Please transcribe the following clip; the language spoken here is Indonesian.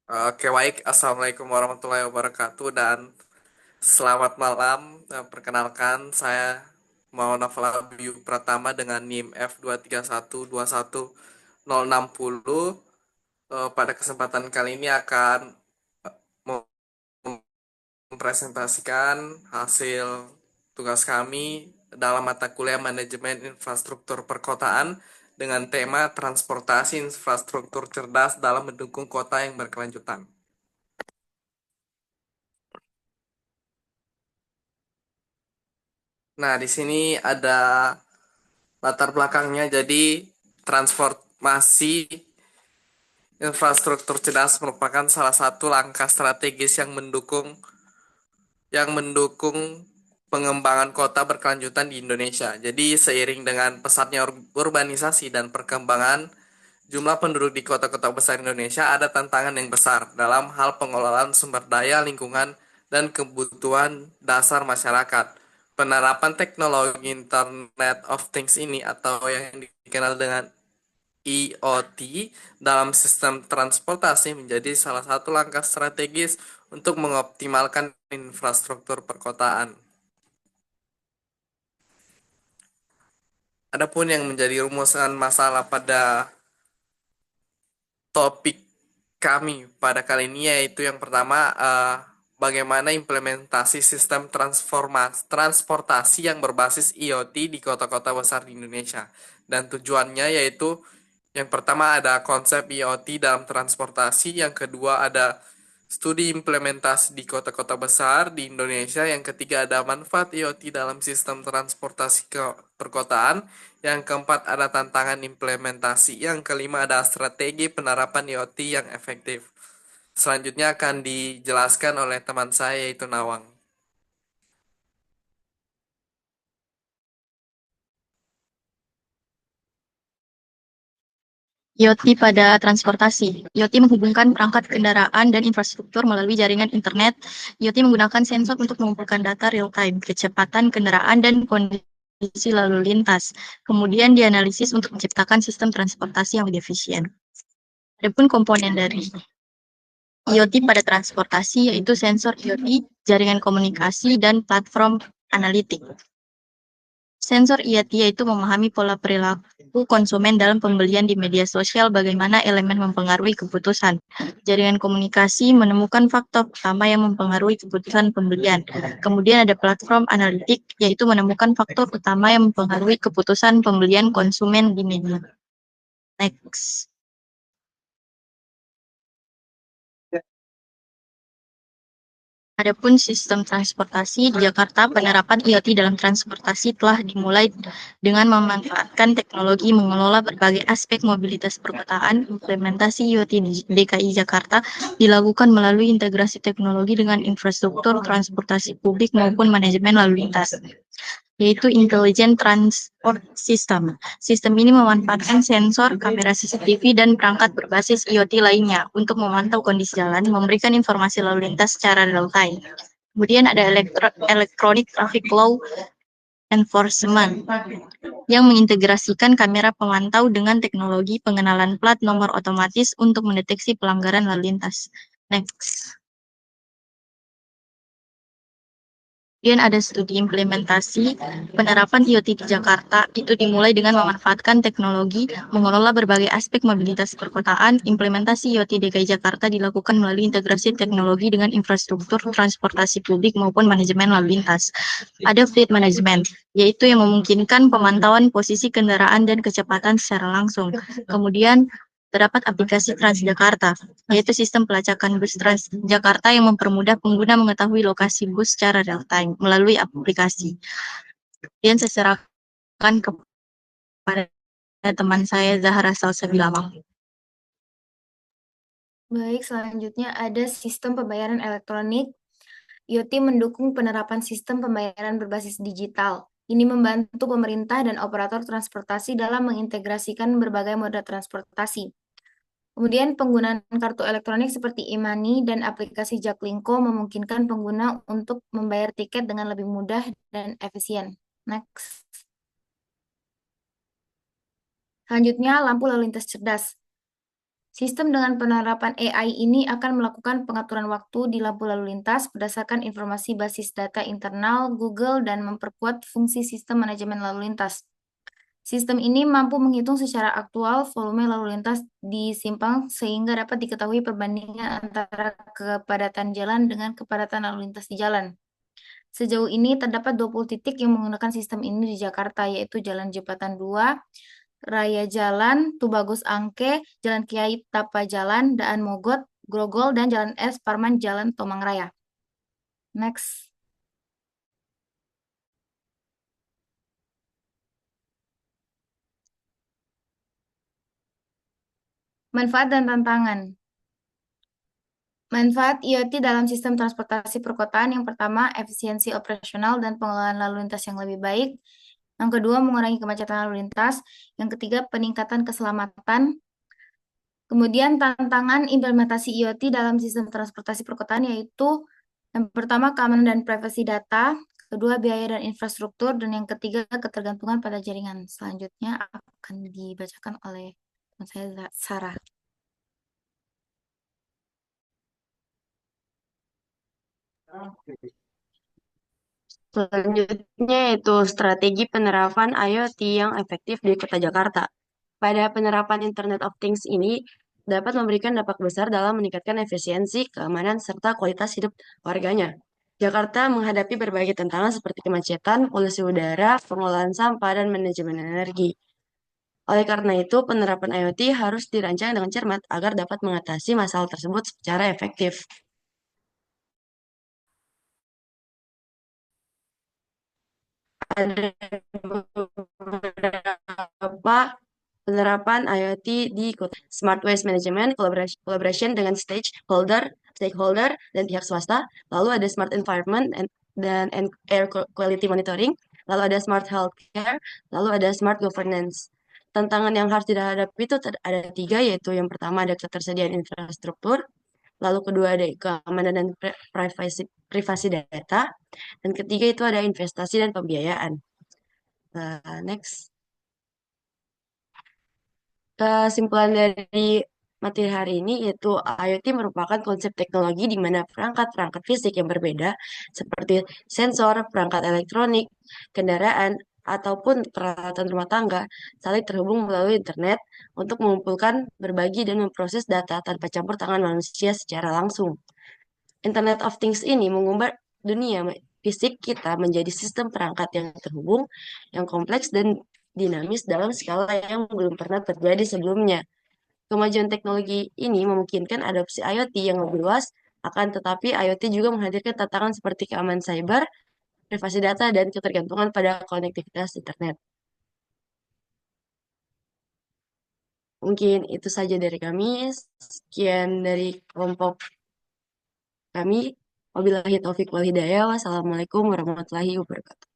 Oke, baik. Assalamualaikum warahmatullahi wabarakatuh dan selamat malam. Perkenalkan, saya Muhammad Abiyu Pratama dengan NIM F231210060. Pada kesempatan kali ini akan mempresentasikan hasil tugas kami dalam mata kuliah Manajemen Infrastruktur Perkotaan dengan tema Transportasi Infrastruktur Cerdas dalam Mendukung Kota yang Berkelanjutan. Nah, di sini ada latar belakangnya. Jadi, transformasi infrastruktur cerdas merupakan salah satu langkah strategis yang mendukung pengembangan kota berkelanjutan di Indonesia. Jadi, seiring dengan pesatnya urbanisasi dan perkembangan jumlah penduduk di kota-kota besar Indonesia, ada tantangan yang besar dalam hal pengelolaan sumber daya lingkungan dan kebutuhan dasar masyarakat. Penerapan teknologi Internet of Things ini atau yang dikenal dengan IoT dalam sistem transportasi menjadi salah satu langkah strategis untuk mengoptimalkan infrastruktur perkotaan. Adapun yang menjadi rumusan masalah pada topik kami pada kali ini yaitu yang pertama, bagaimana implementasi sistem transportasi yang berbasis IoT di kota-kota besar di Indonesia. Dan tujuannya yaitu yang pertama ada konsep IoT dalam transportasi, yang kedua ada studi implementasi di kota-kota besar di Indonesia, yang ketiga ada manfaat IoT dalam sistem transportasi ke perkotaan, yang keempat ada tantangan implementasi, yang kelima ada strategi penerapan IoT yang efektif. Selanjutnya akan dijelaskan oleh teman saya yaitu Nawang. IoT pada transportasi. IoT menghubungkan perangkat kendaraan dan infrastruktur melalui jaringan internet. IoT menggunakan sensor untuk mengumpulkan data real-time, kecepatan kendaraan, dan kondisi lalu lintas. Kemudian dianalisis untuk menciptakan sistem transportasi yang lebih efisien. Adapun komponen dari IoT pada transportasi yaitu sensor IoT, jaringan komunikasi, dan platform analitik. Sensor IoT yaitu memahami pola perilaku konsumen dalam pembelian di media sosial, bagaimana elemen mempengaruhi keputusan. Jaringan komunikasi menemukan faktor utama yang mempengaruhi keputusan pembelian. Kemudian ada platform analitik, yaitu menemukan faktor utama yang mempengaruhi keputusan pembelian konsumen di media. Next. Adapun sistem transportasi di Jakarta, penerapan IoT dalam transportasi telah dimulai dengan memanfaatkan teknologi mengelola berbagai aspek mobilitas perkotaan. Implementasi IoT di DKI Jakarta dilakukan melalui integrasi teknologi dengan infrastruktur transportasi publik maupun manajemen lalu lintas, yaitu Intelligent Transport System. Sistem ini memanfaatkan sensor, kamera CCTV, dan perangkat berbasis IoT lainnya untuk memantau kondisi jalan, memberikan informasi lalu lintas secara real-time. Kemudian ada Electronic Traffic Law Enforcement yang mengintegrasikan kamera pemantau dengan teknologi pengenalan plat nomor otomatis untuk mendeteksi pelanggaran lalu lintas. Next. Kemudian ada studi implementasi penerapan IoT di Jakarta, itu dimulai dengan memanfaatkan teknologi mengelola berbagai aspek mobilitas perkotaan. Implementasi IoT DKI Jakarta dilakukan melalui integrasi teknologi dengan infrastruktur transportasi publik maupun manajemen lalu lintas. Ada fleet management, yaitu yang memungkinkan pemantauan posisi kendaraan dan kecepatan secara langsung. Kemudian terdapat aplikasi Transjakarta, yaitu sistem pelacakan bus Transjakarta yang mempermudah pengguna mengetahui lokasi bus secara real-time melalui aplikasi. Kemudian saya serahkan kepada teman saya Zahra Salsabila. Baik, selanjutnya ada sistem pembayaran elektronik. IoT mendukung penerapan sistem pembayaran berbasis digital. Ini membantu pemerintah dan operator transportasi dalam mengintegrasikan berbagai moda transportasi. Kemudian penggunaan kartu elektronik seperti e-money dan aplikasi Jaklingko memungkinkan pengguna untuk membayar tiket dengan lebih mudah dan efisien. Next. Selanjutnya, lampu lalu lintas cerdas. Sistem dengan penerapan AI ini akan melakukan pengaturan waktu di lampu lalu lintas berdasarkan informasi basis data internal Google dan memperkuat fungsi sistem manajemen lalu lintas. Sistem ini mampu menghitung secara aktual volume lalu lintas di simpang sehingga dapat diketahui perbandingan antara kepadatan jalan dengan kepadatan lalu lintas di jalan. Sejauh ini terdapat 20 titik yang menggunakan sistem ini di Jakarta, yaitu Jalan Jembatan 2, Raya Jalan, Tubagus Angke, Jalan Kiai Tapa Jalan, Daan Mogot, Grogol, dan Jalan S. Parman Jalan Tomang Raya. Next. Manfaat dan tantangan. Manfaat IoT dalam sistem transportasi perkotaan yang pertama, efisiensi operasional dan pengelolaan lalu lintas yang lebih baik. Yang kedua, mengurangi kemacetan lalu lintas. Yang ketiga, peningkatan keselamatan. Kemudian tantangan implementasi IoT dalam sistem transportasi perkotaan yaitu yang pertama, keamanan dan privasi data. Kedua, biaya dan infrastruktur. Dan yang ketiga, ketergantungan pada jaringan. Selanjutnya akan dibacakan oleh teman saya, Sarah. Selanjutnya yaitu strategi penerapan IoT yang efektif di Kota Jakarta. Pada penerapan Internet of Things ini dapat memberikan dampak besar dalam meningkatkan efisiensi, keamanan, serta kualitas hidup warganya. Jakarta menghadapi berbagai tantangan seperti kemacetan, polusi udara, pengelolaan sampah, dan manajemen energi. Oleh karena itu, penerapan IoT harus dirancang dengan cermat agar dapat mengatasi masalah tersebut secara efektif. Ada beberapa penerapan IoT di kota. Smart Waste Management, collaboration dengan stakeholder, dan pihak swasta. Lalu ada Smart Environment dan Air Quality Monitoring. Lalu ada Smart Healthcare. Lalu ada Smart Governance. Tantangan yang harus dihadapi itu ada tiga, yaitu yang pertama ada ketersediaan infrastruktur. Lalu kedua ada keamanan dan privasi data. Dan ketiga itu ada investasi dan pembiayaan. Next. Kesimpulan dari materi hari ini yaitu IoT merupakan konsep teknologi di mana perangkat-perangkat fisik yang berbeda seperti sensor, perangkat elektronik, kendaraan, ataupun peralatan rumah tangga saling terhubung melalui internet untuk mengumpulkan, berbagi, dan memproses data tanpa campur tangan manusia secara langsung. Internet of Things ini mengubah dunia fisik kita menjadi sistem perangkat yang terhubung, yang kompleks dan dinamis dalam skala yang belum pernah terjadi sebelumnya. Kemajuan teknologi ini memungkinkan adopsi IoT yang lebih luas, akan tetapi IoT juga menghadirkan tantangan seperti keamanan cyber, privasi data, dan ketergantungan pada konektivitas internet. Mungkin itu saja dari kami. Sekian dari kelompok kami. Wabillahi taufiq wal hidayah. Wassalamualaikum warahmatullahi wabarakatuh.